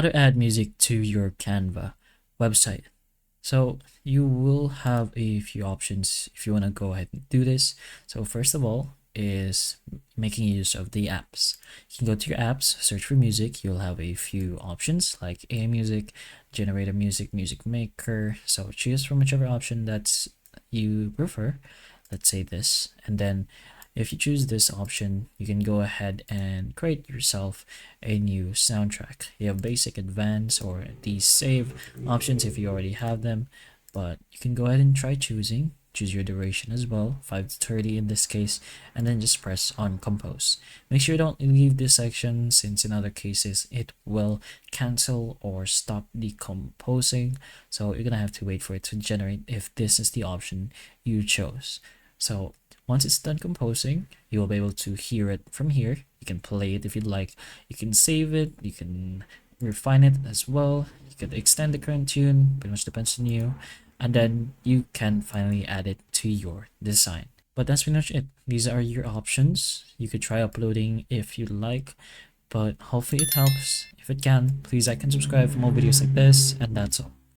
How to add music to your Canva website. So you will have a few options if you want to go ahead and do this. So first of all is making use of the apps. You can go to your apps, search for music. You'll have a few options like A Music, Generator Music, Music Maker. So choose from whichever option that's you prefer. Let's say this, and then if you choose this option, you can go ahead and create yourself a new soundtrack. You have basic, advanced, or these save options if you already have them, but you can go ahead and try choose your duration as well, 5 to 30 in this case, and then just press on compose. Make sure you don't leave this section, since in other cases it will cancel or stop decomposing, so you're gonna have to wait for it to generate if this is the option you chose. So once it's done composing, you will be able to hear it from here. You can play it if you'd like. You can save it. You can refine it as well. You can extend the current tune. Pretty much depends on you. And then you can finally add it to your design. But that's pretty much it. These are your options. You could try uploading if you'd like. But hopefully it helps. If it can, please like and subscribe for more videos like this. And that's all.